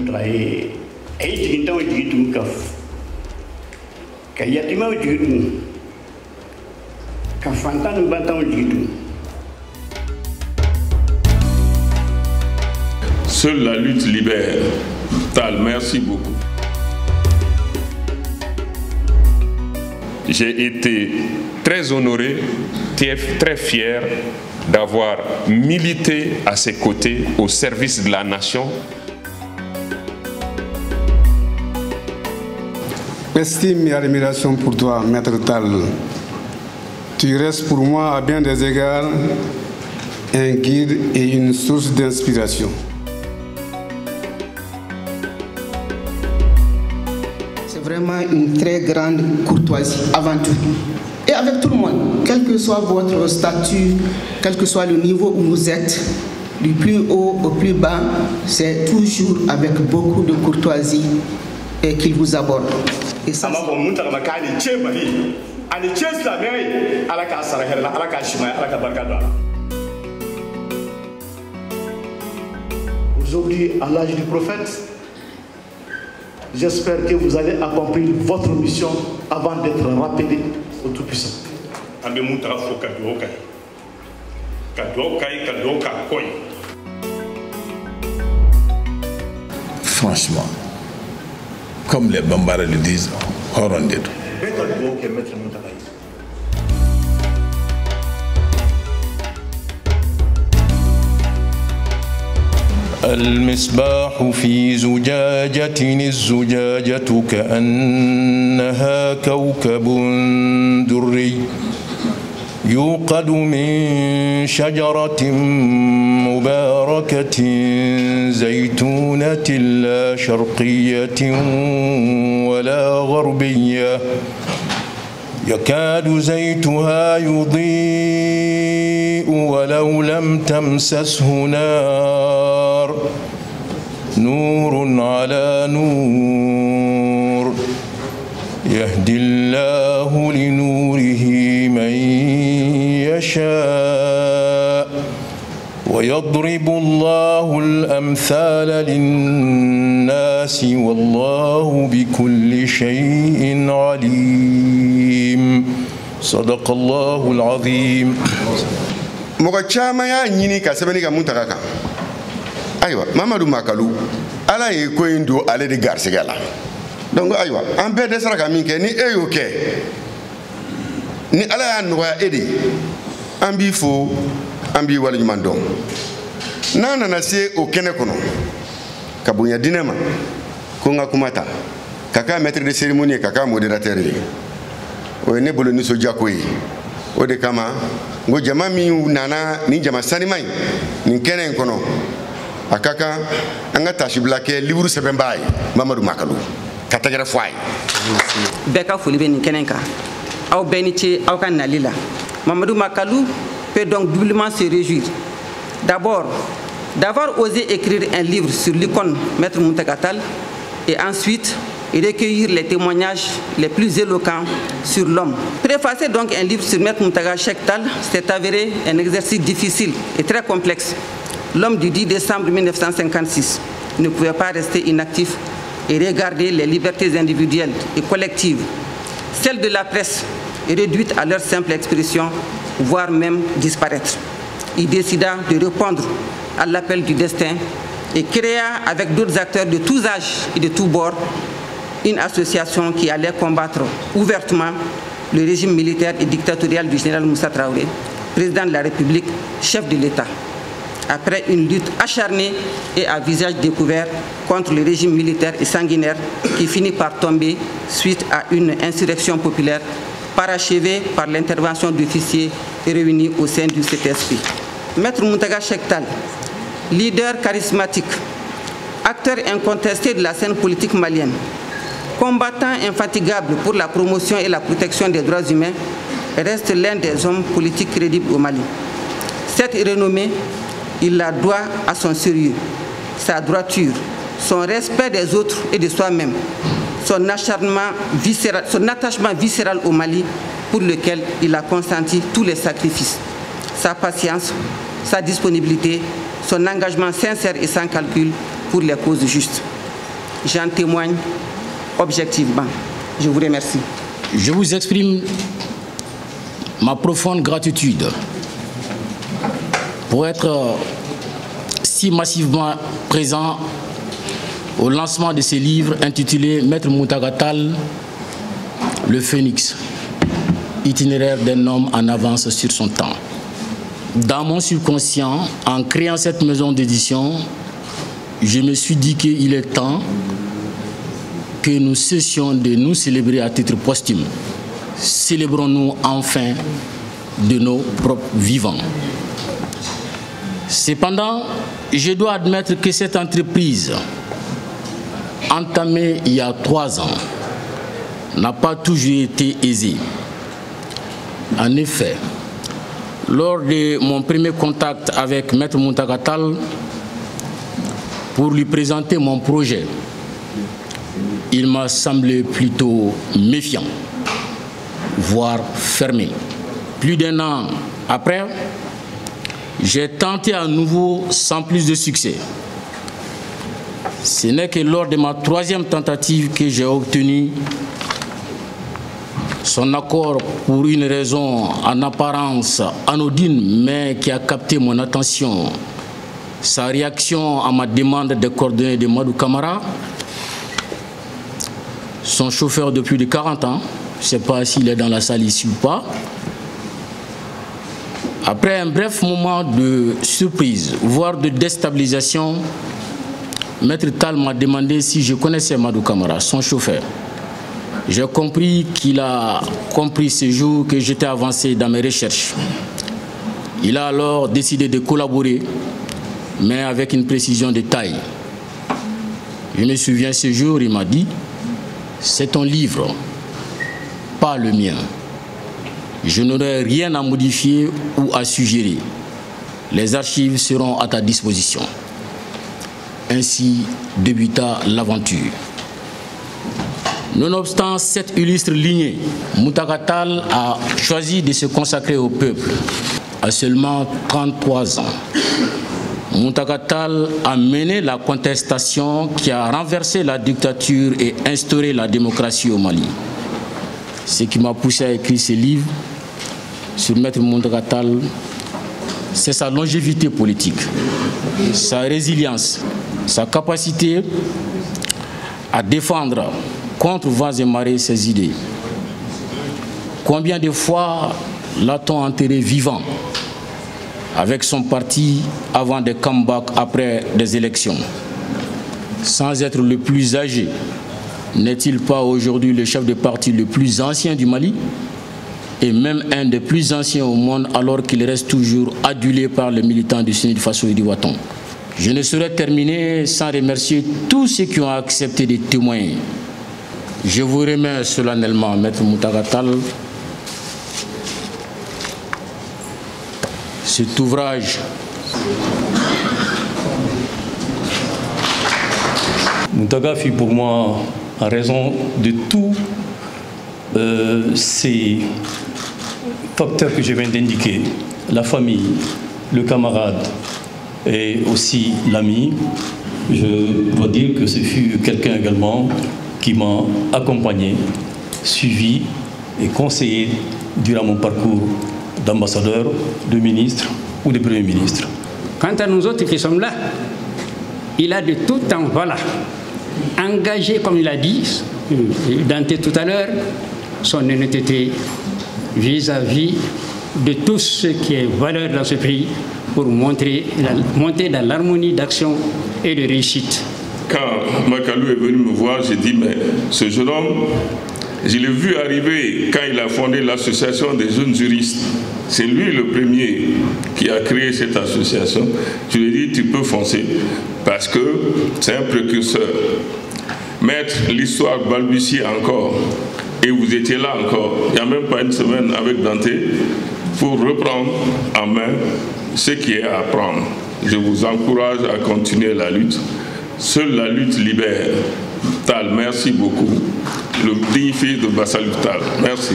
trae ai jinta jitu ka yatima jitu ka fantan bantan jitu. Seule la lutte libère. Tal, merci beaucoup. J'ai été très honoré, très fier d'avoir milité à ses côtés au service de la nation. Estime et admiration pour toi, Maître Tal. Tu restes pour moi à bien des égards un guide et une source d'inspiration. Vraiment une très grande courtoisie avant tout. Et avec tout le monde, quel que soit votre statut, quel que soit le niveau où vous êtes, du plus haut au plus bas, c'est toujours avec beaucoup de courtoisie qu'il vous aborde. Et ça, aujourd'hui, à l'âge du prophète, j'espère que vous allez accomplir votre mission avant d'être rappelé au Tout-Puissant. Franchement, comme les Bambara le disent, Horondedo. المصباح في زجاجة الزجاجة كأنها كوكب دري يوقد من شجرة مباركة زيتونة لا شرقية ولا غربية يكاد زيتها يضيء ولو لم تمسسه نار نور على نور يهدي الله لنوره من يشاء ويضرب الله الأمثال للناس والله بكل شيء عليم صدق الله العظيم. Mokachama ya nyini kasebeni ka muntakaka. Aywa, Mamadou Makalu, ala ye ko indo ale de garsigala. Donc aywa, an be de sara ka min ke ni e yo ke. Ni ala ya no ya edi. An bi fo, an bi wala nyuman don. Nana na se o kene kono. Ka bunya dinema. Ko nga kumata. Kaka maître de cérémonie, kaka modérateur. O ne bolo ni so jakoyi. O de kama ngo jama mi nana ni jama sanimai ni kenen kono akaka anga tashibla ke livre sebembay Mamadou Makalu katagere fwai beka foli be ni kenen ka aw beniti aw kan nalila Mamadou Makalu peut donc doublement se réjouir d'abord d'avoir osé écrire un livre sur l'icône Maître Muntaka Tall et ensuite recueillir les témoignages les plus éloquents sur l'homme. Préfacer donc un livre sur Maître Muntaka Tall s'est avéré un exercice difficile et très complexe. L'homme du 10 décembre 1956 ne pouvait pas rester inactif et regarder les libertés individuelles et collectives, celles de la presse, réduites à leur simple expression, voire même disparaître. Il décida de répondre à l'appel du destin et créa avec d'autres acteurs de tous âges et de tous bords une association qui allait combattre ouvertement le régime militaire et dictatorial du général Moussa Traoré, président de la République, chef de l'État. Après une lutte acharnée et à visage découvert contre le régime militaire et sanguinaire qui finit par tomber suite à une insurrection populaire parachevée par l'intervention d'officiers réunis au sein du CTSP. Maître Muntaka Tall, leader charismatique, acteur incontesté de la scène politique malienne, combattant infatigable pour la promotion et la protection des droits humains, reste l'un des hommes politiques crédibles au Mali. Cette renommée, il la doit à son sérieux, sa droiture, son respect des autres et de soi-même, son attachement viscéral au Mali pour lequel il a consenti tous les sacrifices, sa patience, sa disponibilité, son engagement sincère et sans calcul pour les causes justes. j'en témoigne objectivement. Je vous remercie. Je vous exprime ma profonde gratitude pour être si massivement présent au lancement de ce livre intitulé Maître Mountaga Tall, le Phénix, itinéraire d'un homme en avance sur son temps. Dans mon subconscient, en créant cette maison d'édition, je me suis dit qu'il est temps que nous cessions de nous célébrer à titre posthume. Célébrons-nous enfin de nos propres vivants. Cependant, je dois admettre que cette entreprise, entamée il y a 3 ans, n'a pas toujours été aisée. En effet, lors de mon premier contact avec Maître Mountaga Tall pour lui présenter mon projet, il m'a semblé plutôt méfiant, voire fermé. Plus d'1 an après, j'ai tenté à nouveau sans plus de succès. Ce n'est que lors de ma 3e tentative que j'ai obtenu son accord pour une raison en apparence anodine, mais qui a capté mon attention. Sa réaction à ma demande de coordonnées de Madou Camara, son chauffeur de plus de 40 ans, je ne sais pas s'il est dans la salle ici ou pas. Après un bref moment de surprise, voire de déstabilisation, Maître Tall m'a demandé si je connaissais Madou Camara, son chauffeur. J'ai compris qu'il a compris ce jour que j'étais avancé dans mes recherches. Il a alors décidé de collaborer, mais avec une précision de taille. Je me souviens ce jour, il m'a dit: c'est ton livre, pas le mien. Je n'aurai rien à modifier ou à suggérer. Les archives seront à ta disposition. Ainsi débuta l'aventure. Nonobstant cette illustre lignée, Mountaga Tall a choisi de se consacrer au peuple. À seulement 33 ans, Mountaga Tall a mené la contestation qui a renversé la dictature et instauré la démocratie au Mali. Ce qui m'a poussé à écrire ce livre sur Maître Mountaga Tall, c'est sa longévité politique, sa résilience, sa capacité à défendre contre vents et marées ses idées. Combien de fois l'a-t-on enterré vivant avec son parti avant des comebacks après des élections? Sans être le plus âgé, n'est-il pas aujourd'hui le chef de parti le plus ancien du Mali et même un des plus anciens au monde, alors qu'il reste toujours adulé par les militants du Sud Faso et du Ouatton? Je ne saurais terminer sans remercier tous ceux qui ont accepté de témoigner. Je vous remercie solennellement, Maître Mountaga Tall. Cet ouvrage Mountaga fut pour moi, en raison de tous ces facteurs que je viens d'indiquer, la famille, le camarade et aussi l'ami, je dois dire que ce fut quelqu'un également qui m'a accompagné, suivi et conseillé durant mon parcours d'ambassadeur, de ministre ou de premier ministre. Quant à nous autres qui sommes là, il a de tout temps, voilà, engagé, comme il a dit, Dante tout à l'heure, son honnêteté vis-à-vis de tout ce qui est valeur dans ce pays pour monter dans l'harmonie d'action et de réussite. Quand Makalou est venu me voir, j'ai dit, mais ce jeune homme, je l'ai vu arriver quand il a fondé l'association des jeunes juristes. C'est lui le premier qui a créé cette association. Je lui ai dit, tu peux foncer, parce que c'est un précurseur. Mettre l'histoire balbutie encore, et vous étiez là encore, il n'y a même pas une semaine avec Dante, pour reprendre en main ce qui est à apprendre. Je vous encourage à continuer la lutte. Seule la lutte libère. Tall, merci beaucoup. Le digne fils de Bassalou Tall, merci.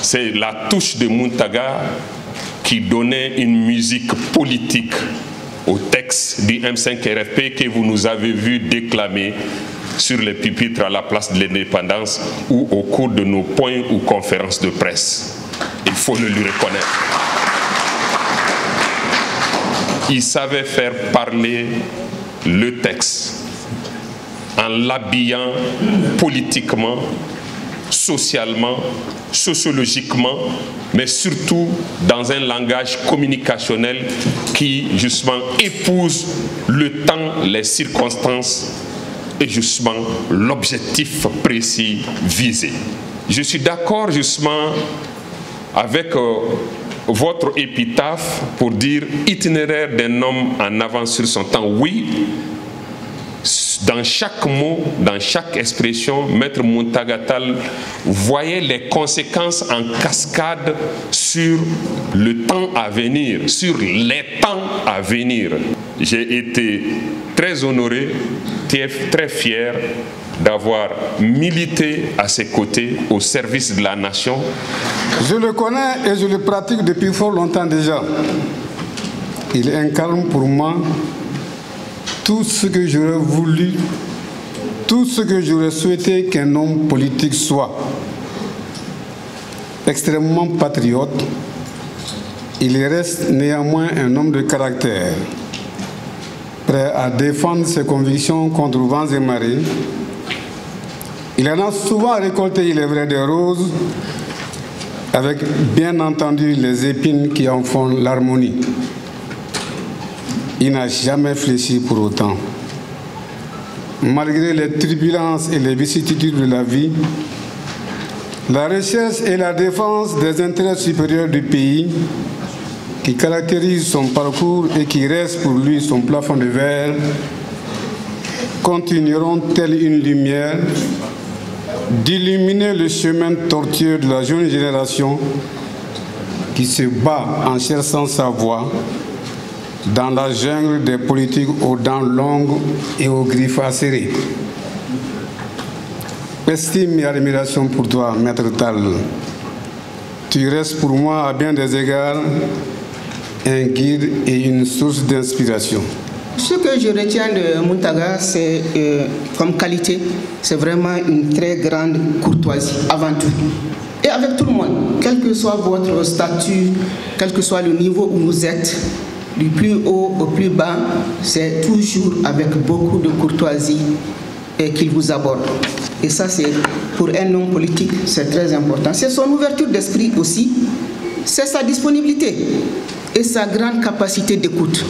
C'est la touche de Mountaga qui donnait une musique politique au texte du M5 RFP que vous nous avez vu déclamer sur les pupitres à la place de l'Indépendance ou au cours de nos points ou conférences de presse. Il faut le lui reconnaître. Il savait faire parler le texte en l'habillant politiquement, socialement, sociologiquement, mais surtout dans un langage communicationnel qui justement épouse le temps, les circonstances et justement l'objectif précis visé. Je suis d'accord justement avec votre épitaphe pour dire itinéraire d'un homme en avance sur son temps. Oui, dans chaque mot, dans chaque expression, Maître Muntaga Tall voyait les conséquences en cascade sur le temps à venir, sur les temps à venir. J'ai été très honoré, très fier d'avoir milité à ses côtés au service de la nation. Je le connais et je le pratique depuis fort longtemps déjà. Il incarne pour moi tout ce que j'aurais voulu, tout ce que j'aurais souhaité qu'un homme politique soit. Extrêmement patriote, il reste néanmoins un homme de caractère, prêt à défendre ses convictions contre vents et marées. Il en a souvent récolté, il est vrai, des roses, avec bien entendu les épines qui en font l'harmonie. Il n'a jamais fléchi pour autant. Malgré les turbulences et les vicissitudes de la vie, la recherche et la défense des intérêts supérieurs du pays qui caractérisent son parcours et qui reste pour lui son plafond de verre continueront telle une lumière d'illuminer le chemin tortueux de la jeune génération qui se bat en cherchant sa voie dans la jungle des politiques aux dents longues et aux griffes acérées. Estime et admiration pour toi, Maître Tall. Tu restes pour moi à bien des égards un guide et une source d'inspiration. Ce que je retiens de Muntaga, c'est comme qualité, c'est vraiment une très grande courtoisie avant tout. Et avec tout le monde, quel que soit votre statut, quel que soit le niveau où vous êtes, du plus haut au plus bas, c'est toujours avec beaucoup de courtoisie qu'il vous aborde. Et ça, c'est pour un homme politique, c'est très important. C'est son ouverture d'esprit aussi, c'est sa disponibilité et sa grande capacité d'écoute.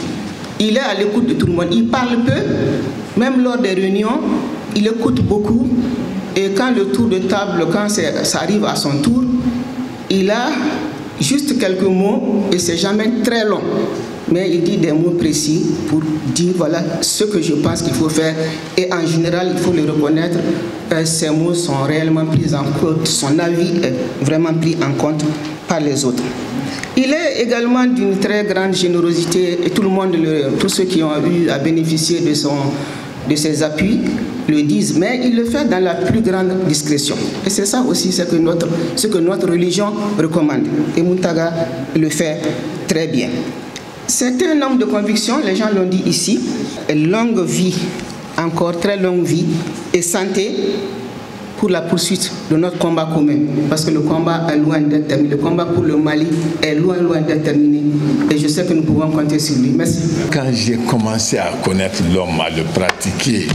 Il est à l'écoute de tout le monde. Il parle peu, même lors des réunions, il écoute beaucoup. Et quand le tour de table, quand ça arrive à son tour, il a juste quelques mots et c'est jamais très long. Mais il dit des mots précis pour dire voilà ce que je pense qu'il faut faire. Et en général, il faut le reconnaître, ces mots sont réellement pris en compte, son avis est vraiment pris en compte par les autres. Il est également d'une très grande générosité et tout le monde, tous ceux qui ont eu à bénéficier de ses appuis le disent, mais il le fait dans la plus grande discrétion. Et c'est ça aussi ce que notre religion recommande. Et Muntaga le fait très bien. C'est un homme de conviction, les gens l'ont dit ici, longue vie, encore très longue vie et santé pour la poursuite de notre combat commun. Parce que le combat est loin d'être terminé. Le combat pour le Mali est loin d'être terminé. Et je sais que nous pouvons compter sur lui. Merci. Quand j'ai commencé à connaître l'homme, à le pratiquer,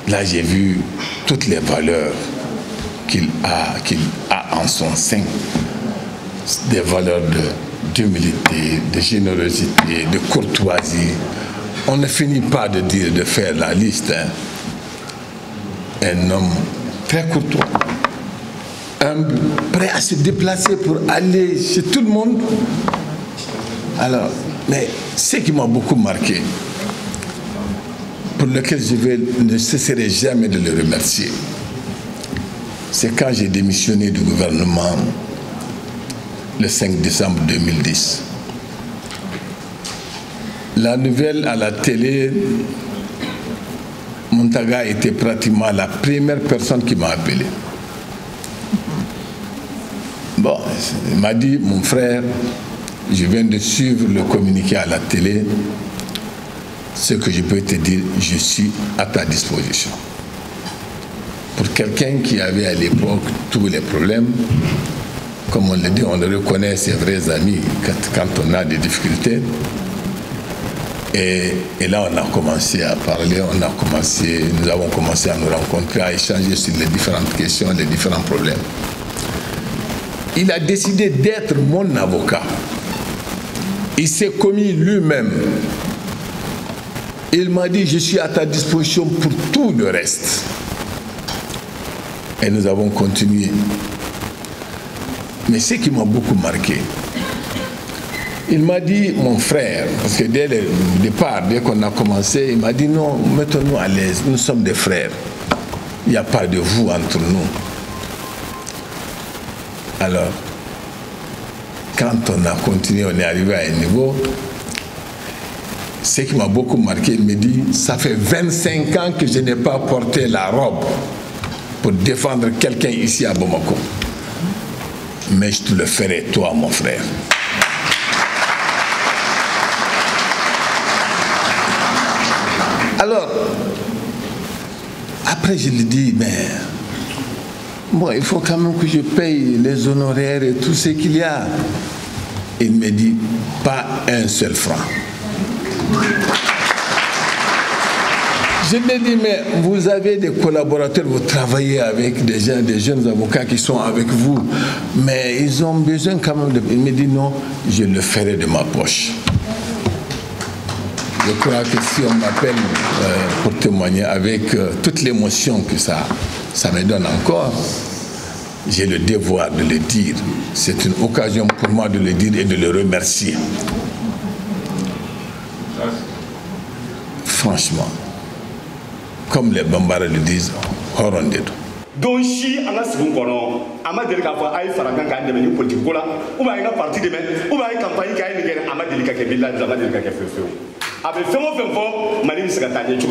là j'ai vu toutes les valeurs qu'il a en son sein. Des valeurs d'humilité, de générosité, de courtoisie. On ne finit pas de faire la liste. Un homme très courtois, humble, prêt à se déplacer pour aller chez tout le monde. Alors, mais ce qui m'a beaucoup marqué, pour lequel je ne cesserai jamais de le remercier, c'est quand j'ai démissionné du gouvernement le 5 décembre 2010. La nouvelle à la télé, Muntaga était pratiquement la première personne qui m'a appelé. Bon, il m'a dit, mon frère, je viens de suivre le communiqué à la télé. ce que je peux te dire, je suis à ta disposition. Pour quelqu'un qui avait à l'époque tous les problèmes, comme on le dit, on le reconnaît ses vrais amis quand on a des difficultés. Et là, on a commencé à parler, nous avons commencé à nous rencontrer, à échanger sur les différentes questions, les différents problèmes. Il a décidé d'être mon avocat. Il s'est commis lui-même. Il m'a dit, je suis à ta disposition pour tout le reste. Et nous avons continué. Mais ce qui m'a beaucoup marqué, il m'a dit, mon frère, parce que dès le départ, dès qu'on a commencé, il m'a dit, non, mettons-nous à l'aise, nous sommes des frères. Il n'y a pas de vous entre nous. Alors, quand on a continué, on est arrivé à un niveau, ce qui m'a beaucoup marqué, il me dit, ça fait 25 ans que je n'ai pas porté la robe pour défendre quelqu'un ici à Bamako. Mais je te le ferai, toi, mon frère. Alors, après je lui dis, mais bon, il faut quand même que je paye les honoraires et tout ce qu'il y a. Il me dit, pas un seul franc. Je lui ai dit, mais vous avez des collaborateurs, vous travaillez avec des gens, des jeunes avocats qui sont avec vous, mais ils ont besoin quand même de... Il me dit, non, je le ferai de ma poche. Je crois que si on m'appelle pour témoigner avec toute l'émotion que ça me donne encore, j'ai le devoir de le dire. C'est une occasion pour moi de le dire et de le remercier. Franchement, comme les Bambara le disent, Horondedo. Donc si on a ce qu'on a ma délicat pour aller faire un gagne de venir politique là, ou bien une partie de même, ou bien une campagne qui a une guerre à ma délicat qui est là, à ma délicat qui est fait. Avec fait mon fait Mali se gâte tout.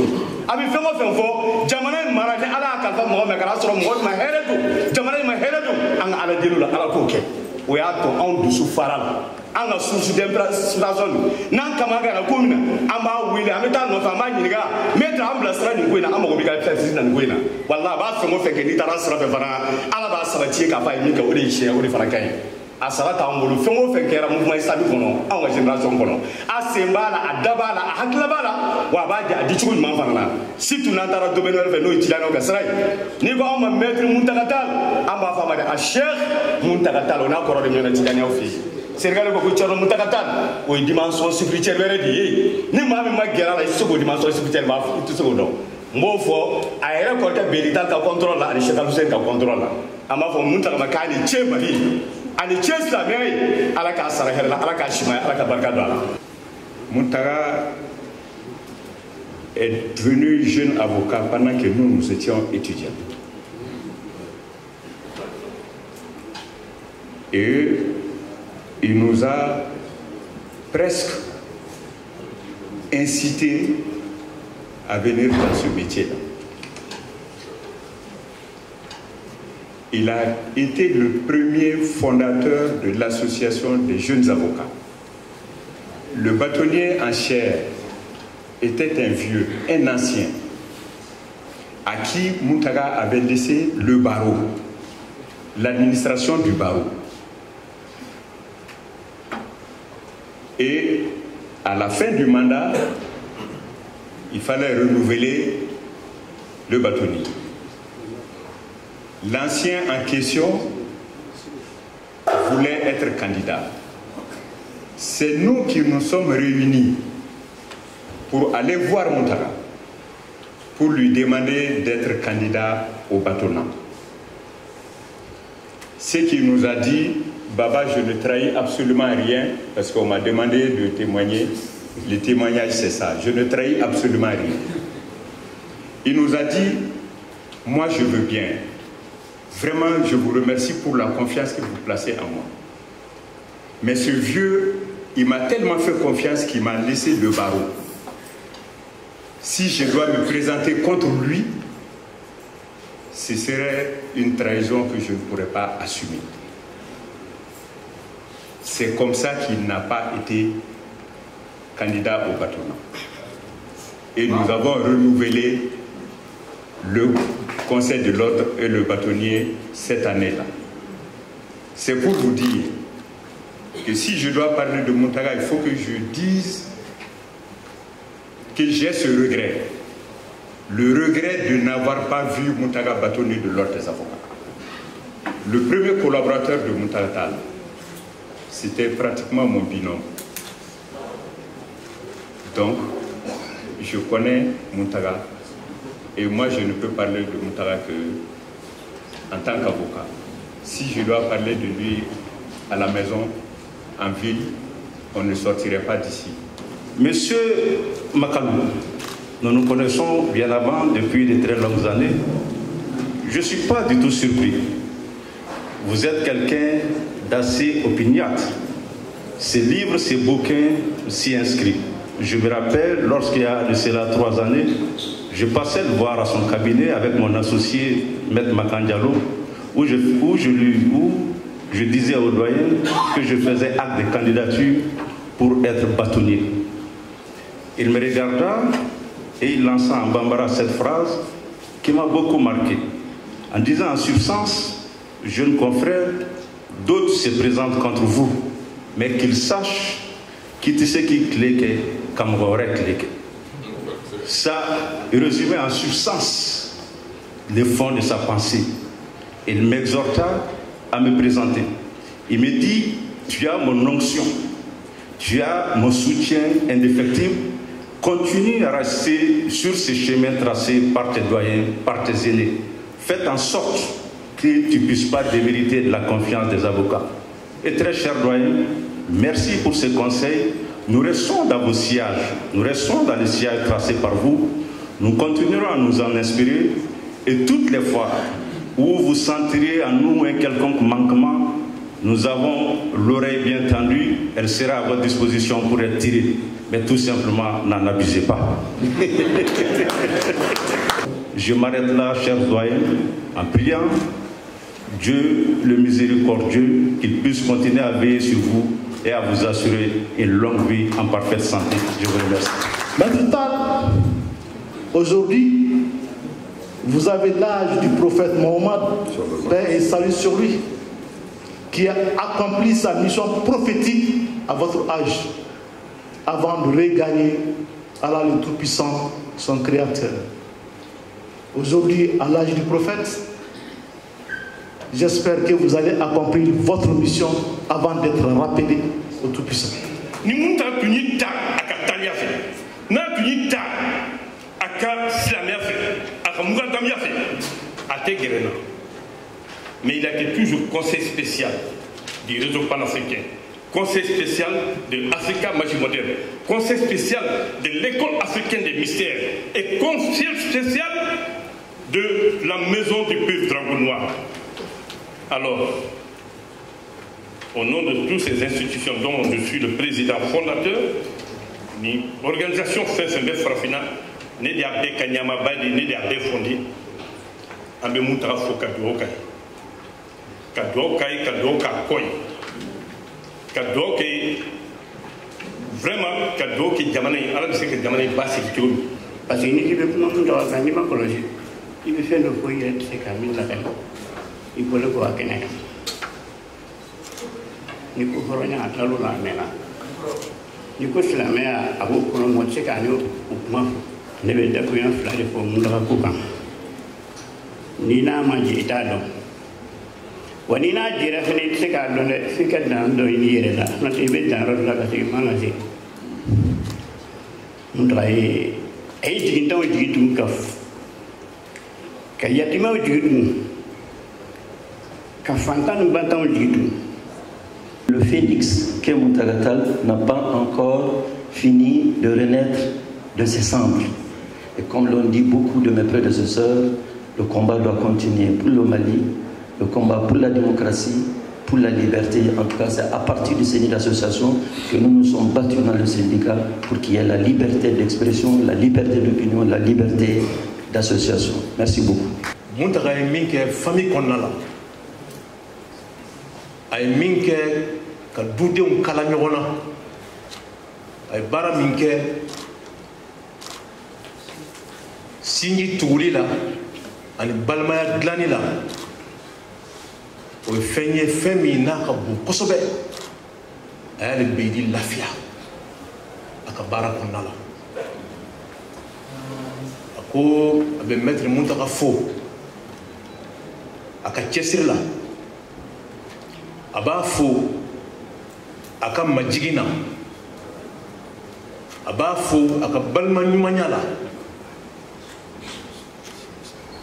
Avec fait mon fait Jamana Marade ala kalfa Mohamed Kara sur Mohamed Maheredo, Jamana Maheredo, an ala dilu la ala koke. O ya to an dusu faral. An ga source d'impression. Nan kamaga na komina, an ba wili, an ta no fa ma nyinga, metre an blastra ni koina, an mo bi ka fesi na koina. Wallahi ba fe mo fe ke ni tara sra fe fana, ala ba sabati ka fa mi ka o de che o de fara kai. A sarata an bolo fɛn o fɛn kɛra mouvement islamique kɔnɔ anw ka génération kɔnɔ a sen b'a la a da b'a la a hakili b'a la wa a b'a di a di cogo ɲuman fana na surtout n'an taara domaine wɛrɛ fɛ n'o ye tijaniw ka sira ye n'i ko anw ma maître Muntaka Tall an b'a fɔ a ma de a Cheikh Muntaka Tall o n'a kɔrɔ de ɲɔgɔnna tijaniyaw fɛ yen Sénégal ko ko Thierno Muntaka Tall o ye dimension spirituelle wɛrɛ de ye ni maa min ma gɛrɛ a la i tɛ se k'o dimension spirituelle i tɛ se k'o dɔn n b'o fɔ a yɛrɛ kɔrɔkɛ Beli Tall ka contrôle la ani Cheikh Hussein ka contrôle la an b'a fɔ Muntaka ma k'a ni cɛ Mali ani cɛ silamɛya ye ala k'a sara hɛrɛ la ala k'a simaya ala ka barika don a la. Muntaka est devenu jeune avocat pendant que nous étions étudiants. Et il nous a presque incité à venir dans ce métier-là. Il a été le premier fondateur de l'association des jeunes avocats. Le bâtonnier en chair était un vieux, un ancien, à qui Muntaka avait laissé le barreau, l'administration du barreau. Et à la fin du mandat, il fallait renouveler le bâtonnier. L'ancien en question voulait être candidat. C'est nous qui nous sommes réunis pour aller voir Muntaka, pour lui demander d'être candidat au bâtonnat. Ce qu'il nous a dit, Baba, je ne trahis absolument rien, parce qu'on m'a demandé de témoigner. Le témoignage, c'est ça. Je ne trahis absolument rien. Il nous a dit, moi je veux bien. Vraiment, je vous remercie pour la confiance que vous placez en moi. Mais ce vieux, il m'a tellement fait confiance qu'il m'a laissé le barreau. Si je dois me présenter contre lui, ce serait une trahison que je ne pourrais pas assumer. C'est comme ça qu'il n'a pas été candidat au bâtonnat. et nous avons renouvelé le Conseil de l'ordre et le bâtonnier cette année-là. C'est pour vous dire que si je dois parler de Mountaga, il faut que je dise que j'ai ce regret. Le regret de n'avoir pas vu Mountaga bâtonnier de l'ordre des avocats. Le premier collaborateur de Mountaga Tall, c'était pratiquement mon binôme. Donc, je connais Mountaga et moi je ne peux parler de Mountaga que en tant qu'avocat. Si je dois parler de lui à la maison, en ville, on ne sortirait pas d'ici. Monsieur Makalou, nous nous connaissons bien avant, depuis de très longues années. Je ne suis pas du tout surpris. Vous êtes quelqu'un d'assez opiniâtre. Ces livres, ces bouquins s'y inscrivent. Je me rappelle, lorsqu'il y a de cela 3 années, je passais le voir à son cabinet avec mon associé, Maître Makandialo, où je disais au doyen que je faisais acte de candidature pour être bâtonnier. Il me regarda et il lança en bambara cette phrase qui m'a beaucoup marqué, en disant en substance, jeunes confrères, d'autres se présentent contre vous, mais qu'ils sachent qui tu sais qui clique, comme aurait cliqué. Ça résumait en substance le fond de sa pensée. Il m'exhorta à me présenter. Il me dit, tu as mon onction, tu as mon soutien indéfectible, continue à rester sur ce chemin tracé par tes doyens, par tes aînés. Faites en sorte que tu ne puisses pas démériter de la confiance des avocats. Et très cher doyen, merci pour ces conseils. Nous restons dans vos sillages, nous restons dans les sillages tracés par vous. Nous continuerons à nous en inspirer et toutes les fois où vous sentirez en nous un quelconque manquement, nous avons l'oreille bien tendue, elle sera à votre disposition pour être tirée. Mais tout simplement, n'en abusez pas. Je m'arrête là, chers doyens, en priant Dieu, le miséricordieux, qu'il puisse continuer à veiller sur vous et à vous assurer une longue vie en parfaite santé. Je vous remercie. Maître Tall, aujourd'hui, vous avez l'âge du prophète Mohammed, paix et salut sur lui, qui a accompli sa mission prophétique à votre âge, avant de regagner Allah le Tout-Puissant, son Créateur. Aujourd'hui, à l'âge du prophète, j'espère que vous allez accomplir votre mission avant d'être rappelé au Tout-Puissant. Ni munta tuni ta akatania fe na tuni ta aka islamia fe aka mugadamia fe ate gerena. Mais il a été toujours conseil spécial du réseau panafricain, conseil spécial de Africa Magie Moderne, conseil spécial de l'école africaine des mystères et conseil spécial de la maison du peuple dragon noir. Alors, au nom de toutes ces institutions dont je suis le président fondateur, l'organisation Saint-Sembé Frafina, n'est pas de Kanyama Badi, n'est pas de Fondi, Ambe Moutara Fokadokai. Kadokai, Kadoka Koi. Kadokai, vraiment, Kadokai, Jamani, alors c'est que Jamani Bassi Tchoum. Parce qu'il n'y a pas de Kanyama Kologi. Il veut faire le foyer, c'est Camille la reine. Il faut le voir à Kenya. Ni ko horonya atalu la mena ni ko silamea abu kono mo tseka ni ukuma ne be da ko yan flade ko mun da ko kan ni na ma ji ita do wani na jira fene tseka do ne fika da ndo ni yere da na te be da ro da ka ti mana si mun dai ai ji ndo ji tu ka yatima ji tu ka fantan bantan ji tu. Le phénix qu'est Mountaga Tall n'a pas encore fini de renaître de ses cendres. Et comme l'ont dit beaucoup de mes prédécesseurs, le combat doit continuer pour le Mali, le combat pour la démocratie, pour la liberté. En tout cas, c'est à partir du CENI d'association que nous nous sommes battus dans le syndicat pour qu'il y ait la liberté d'expression, la liberté d'opinion, la liberté d'association. Merci beaucoup. Mountaga est une famille qu'on a là. Ay minke ka dudenw kala ɲɔgɔn na a ye baara min kɛ sinji tuguli la ani balimaya dilanni la o ye fɛn ye fɛn min n'a ka bon kosɛbɛ a y'ale bɛɛ di lafiya a ka baara kɔnɔna la a ko a bɛ mɛtiri Muntaka fo a ka cɛsiri la a b'a fo a ka majigin na a b'a fo a ka balima ɲumanya la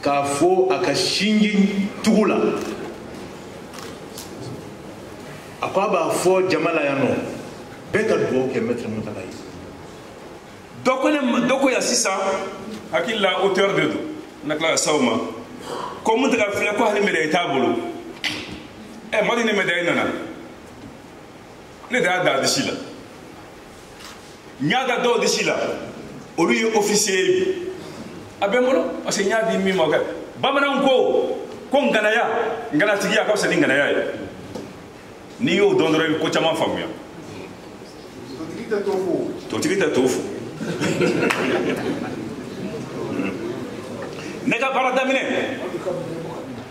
k'a fo a ka sinji tugu la a ko a b'a fɔ jama la yan nɔ bɛɛ ka dugawu kɛ mɛtiri Muntaka ye. dɔ ko yan sisan hakili la auteur de don na tila ka s'aw ma ko Muntaka filɛ ko hali médaille t'a bolo Madi ni médaille nana ne de y'a da disi la n y'a da dɔw disi la olu ye officier ye bi a bɛ n bolo parce que n y'a di min ma o kɛ bamananw ko nganatigiya ka fisa ni nganaya ye n'i y'o dɔn dɔrɔn i bɛ ko caman faamuya totigi tɛ to fo ne ka baara daminɛ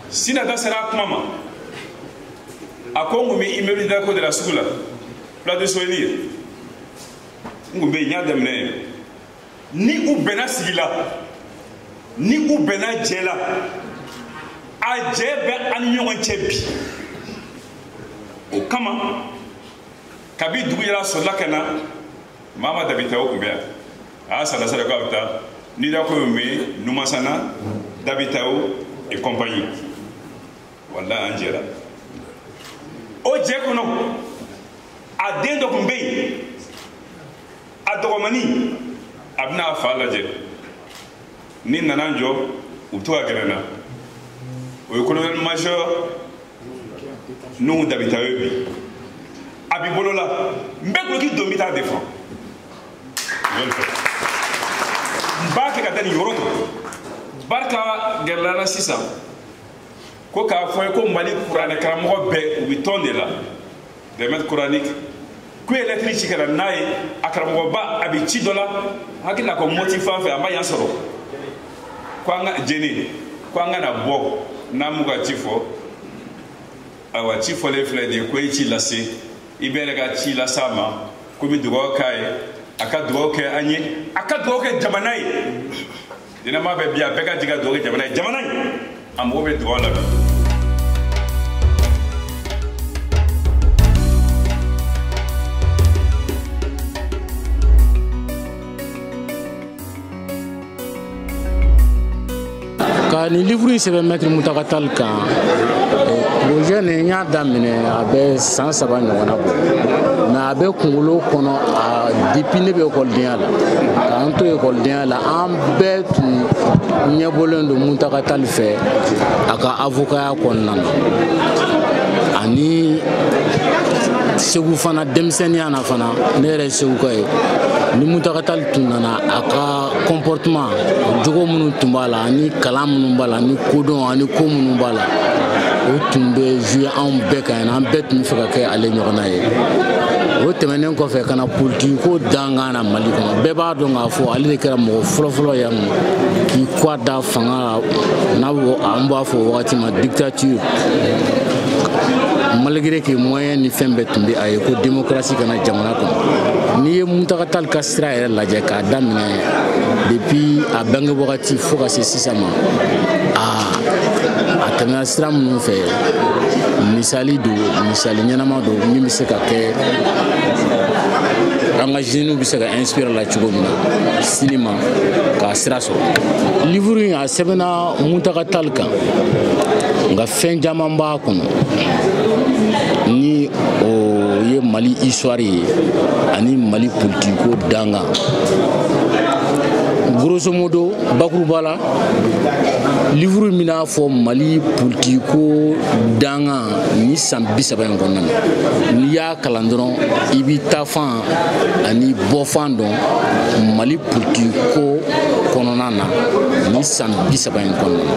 Sinata sera a kuma ma a ko n kun bɛ immeuble d'Arco de la sugu la place de Souvenir n kun bɛ yen n y'a daminɛ yen ni u bɛnna sigi la ni u bɛnna jɛ la a jɛ bɛ an ni ɲɔgɔn cɛ bi o kama kabi dugu yɛrɛ sɔrɔla ka na Mama Dabitaw kun bɛ yan a y'a sara sara k'a bɛ taa ni da ko min bɛ Numasana Dabitaw et compagnie wala an jɛra o jɛ kɔnɔ a den dɔ kun bɛ yen a dɔgɔmani a bɛna a fa lajɛ ni nana jɔ u bɛ to ka gɛrɛ na o ye colonel major Nuhu Dabitaw ye bi a b'i bolo la n bɛ guloki don n bɛ taa défend n b'a kɛ ka taa nin yɔrɔ kan barika gɛrɛla la sisan ko k'a fɔ ye ko Mali kuranɛ karamɔgɔ bɛɛ u bɛ tɔn de la des maîtres coraniques ko ye lettre ci ka na n'a ye a karamɔgɔba a bɛ ci dɔ la hakili la ko moti fan fɛ a ma yan sɔrɔ ko an ka jeni ko an ka na bɔ n'an m'u ka ci fɔ ayiwa ci fɔlen filɛ de ye ko e ci lase i bɛ yɛrɛ ka ci lase a ma ko bɛ dugawu k'a ye a ka dugawu kɛ an ye a ka dugawu kɛ jamana ye ɲɛnama bɛ bi a bɛɛ ka jɛ ka dugawu kɛ jamana ye jamana in a mago bɛ dugawu la bi. Ka ni livre in sɛbɛn mɛtiri Muntaka Tall kan projet nin n y'a daminɛ a bɛ san 3 ɲɔgɔnna bɔ mais a bɛ kunkolo kɔnɔ depuis ne bɛ écoledenya la k'an to écoledenya la an bɛɛ tun ɲɛbɔlen don Muntaka Tall fɛ a ka avocaya kɔnɔna na ani Segu fana denmisɛnniya na fana ne yɛrɛ ye Seguka ye ni Muntaka Tall tun nana a ka comportement jogo minnu tun b'a la ani kalan minnu b'a la ani kodɔn ani ko minnu b'a la o tun bɛ jouer anw bɛɛ kan yan an bɛɛ tun bɛ fɛ ka kɛ ale ɲɔgɔnna ye o tɛmɛnen kɔfɛ ka na politique ko dangan na Mali kɔnɔ bɛɛ b'a dɔn k'a fɔ ale de kɛra mɔgɔ fɔlɔfɔlɔ yan nɔ k'i kɔ da fanga la an b'a fɔ wagati ma dictature malgré que moyen ni fɛn bɛɛ tun bɛ a ye ko démocratie kana jamana kɔnɔ n'i ye Muntaka Tall ka sira yɛrɛ lajɛ k'a daminɛ depuis a bange wagati fo ka se sisan ma a tɛmɛna sira minnu fɛ misali don misali ɲɛnama don min bɛ se ka kɛ an ka jeunes bɛ se ka inspirer la cogo min na sini ma k'a sira sɔrɔ livre in a sɛbɛnna Muntaka Tall kan nka fɛn caman b'a kɔnɔ ni o ye Mali histoire ye ani Mali politique ko dangan grosso modo bakuruba la livre min n'a fɔ Mali politique ko dangan ni san 30 in kɔnɔna na n'i y'a kalan dɔrɔn i b'i ta fan ani bɔ fan dɔn Mali politique ko kɔnɔna na ni san 30 in kɔnɔna na